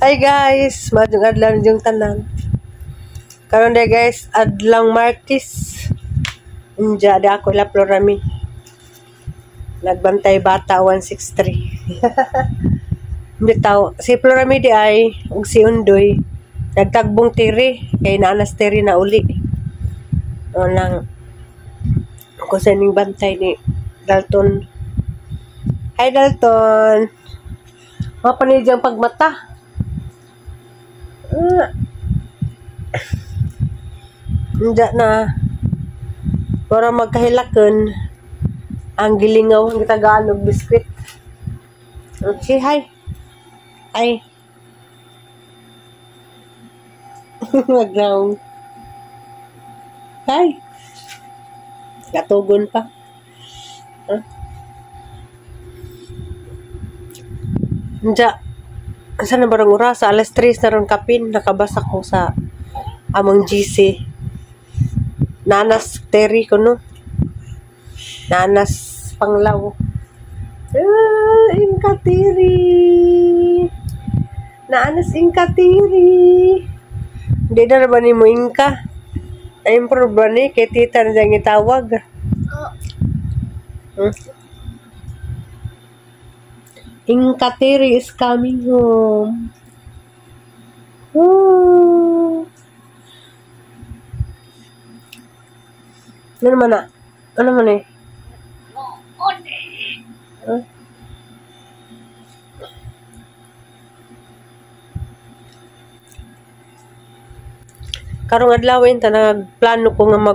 Hi guys, madung adlaw yung tanan. Karon day guys, adlang Martis. Unja da ako la Florami. Nagbantay bata 163. Bitaw, si Florami di ay ug si Undoy nagtagbong tiri kay naanas tiri na uli. O nang ko sa ning bantay ni Dalton. Hi Dalton. Mapanid yung pagmata. Hindi na para magkahilakan ang gilingaw ng Tagalog biskwit. Okay, hi. Hi. Maglaw. Hi. Katugon pa. Hindi. Asa na barang oras? Alas 3 na ron kapin. Nakabasa ko sa among GC. Nanas Terry ko, no? Nanas Panglaw. Inka Terry. Nanas Inka Terry. Hindi na ba ni mo Inka? Na-improve ba ni? Kay tita na diyang itawag. Inka Terry is coming home. Oh. Ano naman na? Ano naman eh? Huh? Karong adlawin ta nagplano ko nga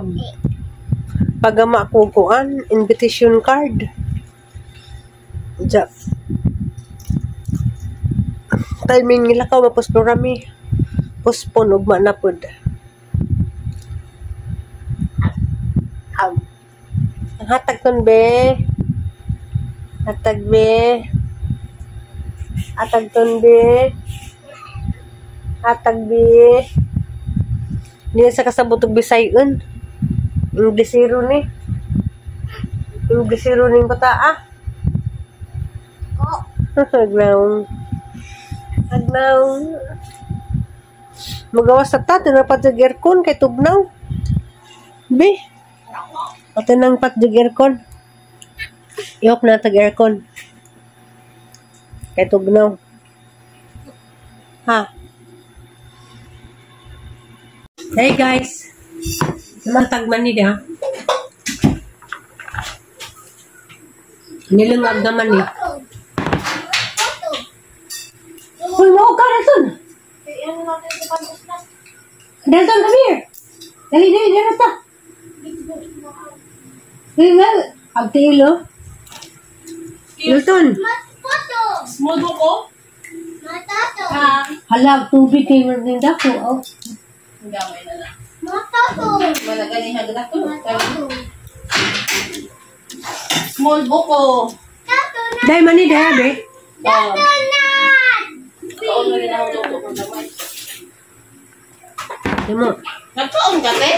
pagama ko kuan invitation card. Ja. Timing nila ka mapospon rami. Pospon ugma na pud. Ang hatag ton be. Hatag be. Hatag ton be. Hatag be. Hindi sa kasabot og Bisayon. Inglesero ni. Inglesero ning bata Agnaw. Agnaw. Magawas sa tato na patjug aircon kay tugnaw. Be. Ate nang patjug aircon. Iyok na tag aircon. Kay tugnaw. Ha. Hey guys. Naman tagman ni dia. Nilungag naman ni. Uy, mau ka, Dalton! Dalton, come here! Dali, ta! Dali, agtilo. Dalton! Small buko? Hala, tubig kayo rin dako. Oh. Gamay na na. Malagani hagda ko. Small buko. Dahil mani, dahil, be? Kaon na rin ako luto ko naman. Dimo. Nagkaon ka, te?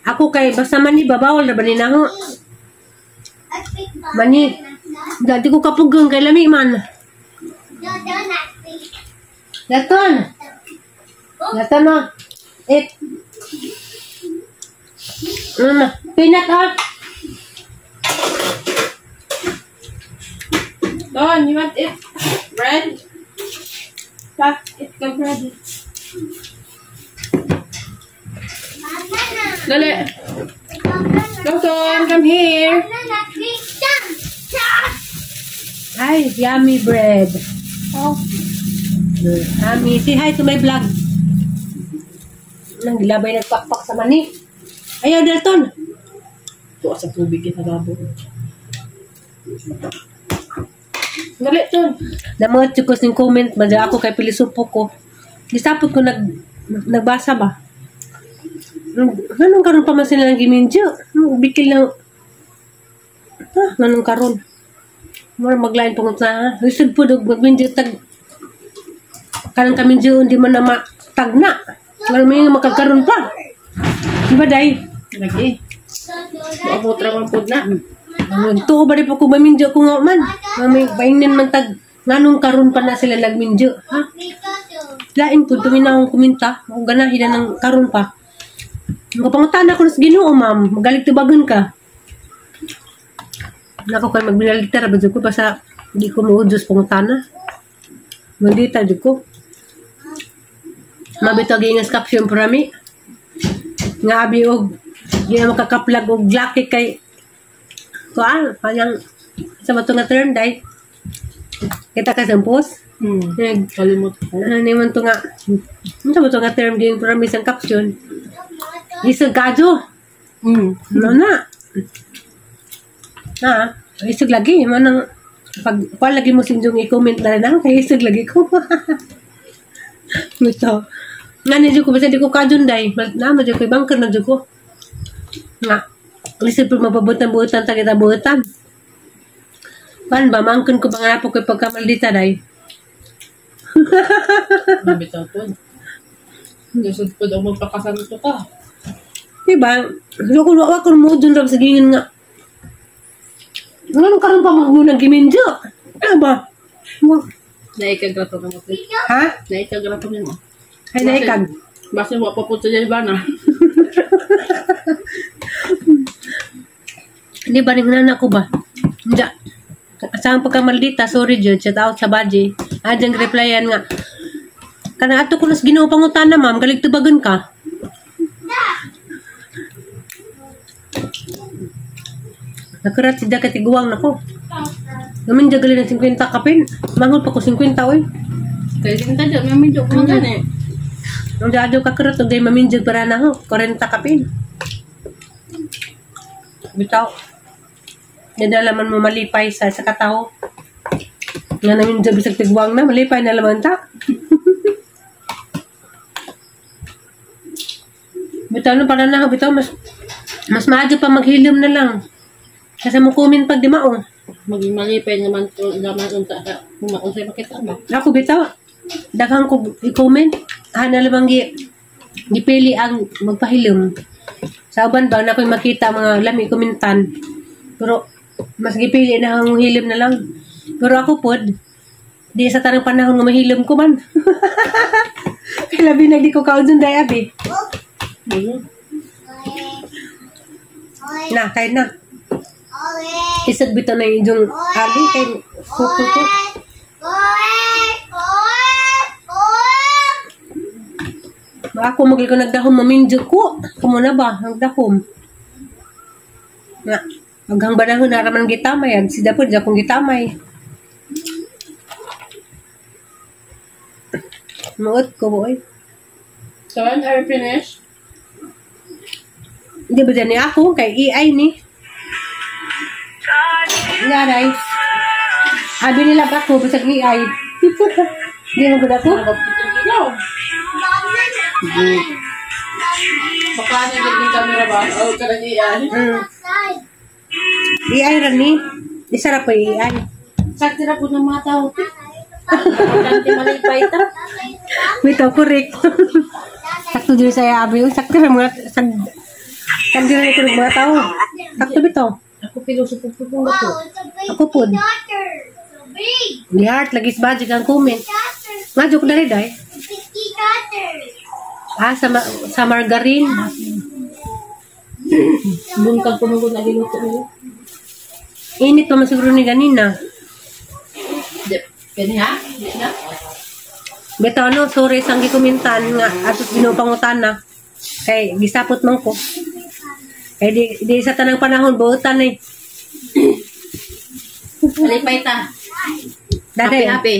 Ako kay basta mani babawal na ba ni naho? Mani. Dati ko kapugang kay lami man. Dalton. Dalton na. Eat. Peanut out. Don, you want it? Bread? Pak, eat the bread. Dali. Dalton, come here. Ay, yummy bread. Oh. Yummy. Say hi to my vlog. Nang gilabay nagpakpak sa mani. Ayaw, Dalton. Tuwa sa tubig kita gabo. Dali, Ton. Namangat yung kusing comment. Madya ako kay pilisupo ko. Gisapot ko nagbasa ba? Ganun karon pa man sila ng gimindyo. Bikil na. Ganun karon. More maglain pungot na. Lisod po dog magmindyo tag. Kanang kamindyo hindi man na matagna. Ganun may makagkaroon pa. Diba day? Lagi. Maabot raman po na. Tuo ba rin po kung mamindyo ko nga man. May baingnan man tag Nganong karon pa na sila nagminjo, ha? Lain po, tumin na akong kuminta. Kung ganahin na ng karon pa. Kapangutan ako sa Ginoo, ma'am. Magalit tubagan ka. Nako kayo magbinaligtar. Badyo ko basta di ko maudjos pangutana. Magdita di ko. Mabito gingas caption parami. Nga abi og di na makakaplag og laki kay kuan kanyang sa mato nga term day. Kita ka sampos. Kalimot ko. Ano man to nga. Ano sa mato nga term din parami sang caption. Isag kadyo. Ano na? Ha? Isag lagi. Manang pag lagi mo sinjong i-comment na rin ako, kaya isag lagi ko. Ito. Nga na dyan ko, basta di ko kadyon day. Nama dyan ko, ibangker na dyan ko. Nga. Isag po mapabutan-butan, takita-butan. Paano ba? Mangkin ko ba nga po ko'y pagkamaldita day? Mabitaw po. Gasod po daw magpakasanto ka. Diba? Ako mo dyan lang sa gingin nga. Ano karon pa magmunang giminjo? Ano ba? Naikagrato na mo. Ha? Naikagrato na mo. Ay, naikag. Basta mo papunta dyan ba na? Hindi ba rin ko ba? Hindi. Sa pagkamaldita, sorry Jud, shout out sa Baji. Adjang replyan nga. Kana ato ko nas Ginoo pangutana, ma'am, galig tubagan ka. Nakurat si Daka tiguang na ko. Namin jagali ng 50 kapin. Mangon pa ko 50 oy. Kaya sinta dyan, may medyo ko dyan eh. Nung dado kakurat, nung day maminjag para na ho. 40 kapin. Bitaw. Nadalaman mo malipay sa katao. Nga namin dyan bisag tiguang na, malipay na laman ta. Bitaw na para na ho. Bitaw, mas maaga pa maghilim na lang. Kasi mo comment pag di maong. Maging malipay naman to, naman unta ka. Unsay makita ba? Ako bitaw, daghang ko i-comment. Hana lamang gipili ang magpahilim. Sa uban ba na ko'y makita mga lami komentan. Pero mas gipili na ang hilim na lang. Pero ako pod, di sa tanang panahon nga mahilim ko man. Kaya labi na di ko kaunsan day abi. Na, kaya na. Isag bito na yung ali kay suko ko. Ako magil ko nagdahom maminjo ko. Kumo na ba? Nagdahom. Nga. Aghang banahon na raman gitamay. Agsida po dyan kong gitamay. Maot ko boy. So when are you finished? Hindi ba dyan ni ako? Kay AI ni. Ngaray. Abi nila ako. Basag AI. Hindi mo gud ako? Baka nagiging camera ba? O ka lang iyan? AI rin ni. Isarap po AI. Sakti na po ng mga tao. Importante malipay ito. Wait, correct. Sakto dito sa abi. Sakto na mga... Sakto na ito ng mga tao. Sakto bito. Ako pilosopo po kung gato. Ako po. Di heart. Lagis budget ang comment. Nga, joke na rin ay. Sa margarine. Buntag po nung na ginuto mo. Init pa masiguro ni ganina. Pwede ha? Pwede na? Beto ano, sorry sang gikumintan nga atos ginupangutan na. Kay gisapot man ko. Kay di sa tanang panahon buutan eh. Malipay ta. Daday. Happy.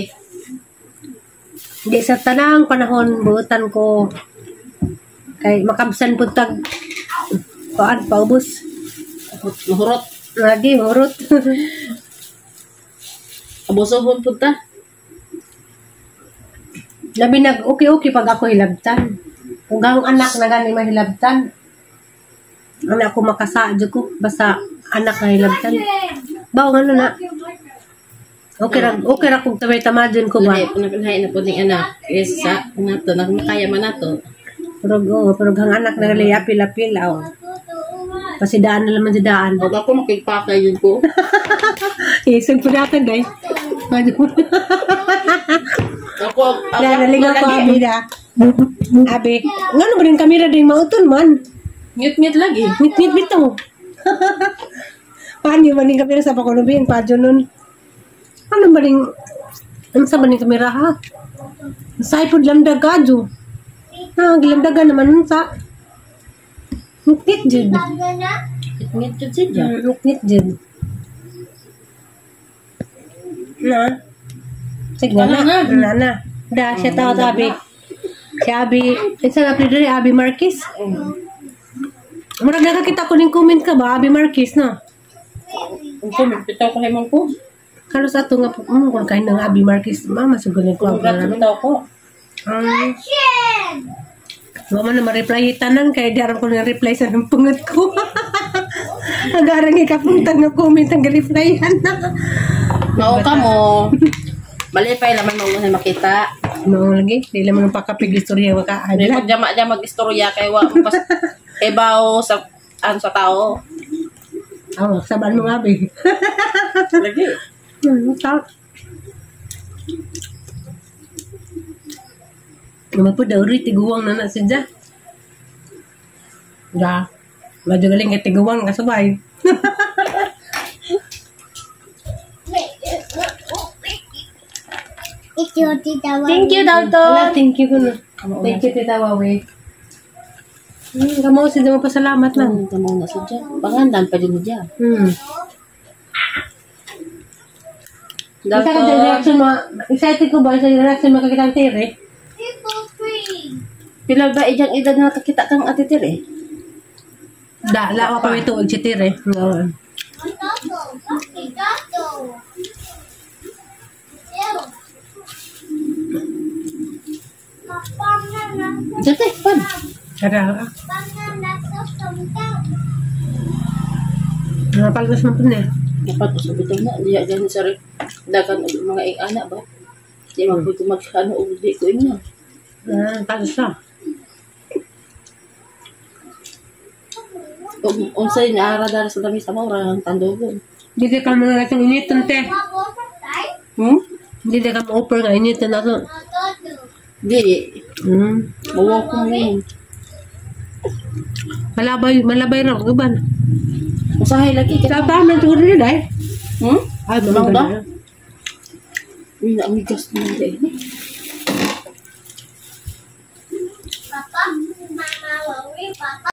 Di sa tanang panahon buutan ko. Kay makabsan pud tag paan paubos. Mahurot. Lagi hurot. Abusohon po ta. Labi nag okay pag ako hilabtan. Kung ang anak na gani mahilabtan. Anak ko makasadyo ko basta anak na hilabtan. Bawo ano na. Okay ra kung tamay-tamadyon ko ba. Panagalhay na po ng anak. Isa nato nakaya man nato. Pero ang anak na gali apil-apil aw. Pasidaan na naman si daan. Huwag ako makipakay yun ko. Isag po natin, guys. Ako, Nalingaw ko, abi na. Abi, nga ba rin kamera din mauton man? Ngit-ngit lagi. Ngit-ngit bito. Paano ba rin kamera sa pakulubin? Padyo nun. Ano ba rin? Ano sa ba rin kamera ha? Sa ipod lamdaga, Jo. Gilamdaga naman nun sa. Ngit-ngit, Jud. Ngit-ngit jud siya. Ngit-ngit, Jud. Na? Sige na. Na. Da, siya tao tabi. Si Abi, isa na pwede Abi Marquez. Murag nakakita ko ng comment ka ba, Abi Marquez, no? Ang comment, bitaw ko limang ko. Kalos ato nga po, kung kain ng Abi Marquez, mama, sugunin ko ang Congrats, bitaw ko. Mama na ma-reply tanan, kaya di aram ko na reply sa ng pungat ko. Agarang ikapuntang na comment ang replyan na. Mao ka mo. Malipay naman mo na makita. Ano lagi? Di lang mo pakapig istorya May makaadla. pagdama-dama mag-istorya kay wa pas ibaw sa sa tao. Saban mo nga, Abi. Lagi. Tao. Naman po daw rin, tiguwang na siya. Da. Medyo galing nga tiguwang kasabay. Thank you, Dalton. Wala, thank you ko na. Thank you, Tita Wawi. Kamo si mo pasalamat lang. Tamaw na siya. Pangandan pa din niya. Isa ka sa reaction mo, excited ko ba sa reaction mo kakita ang tire? Pila ba iyang edad na nakakita kang ate Tere? Da, lawa pa ito, si tire. Dati, pan. Kada, napalgas mo po na. Dapat usap ito na. Diya dyan sa dagan mga anak ba? Di man ko mag-ano o di ko inyo. Palgas na. Unsay naaradar sa dami sa mawra ng tandogon. Hindi ka mga itong initan, te. Hindi ka ma-offer nga initan na to. Di. Mawa ko yun. Malabay raw, guban. Usahay lagi. Sa apahan siguro nila eh. Ay, Ano mamang ba? ba? Uy, naamigas naman dahil. Papa, Mama, Wawi, Papa.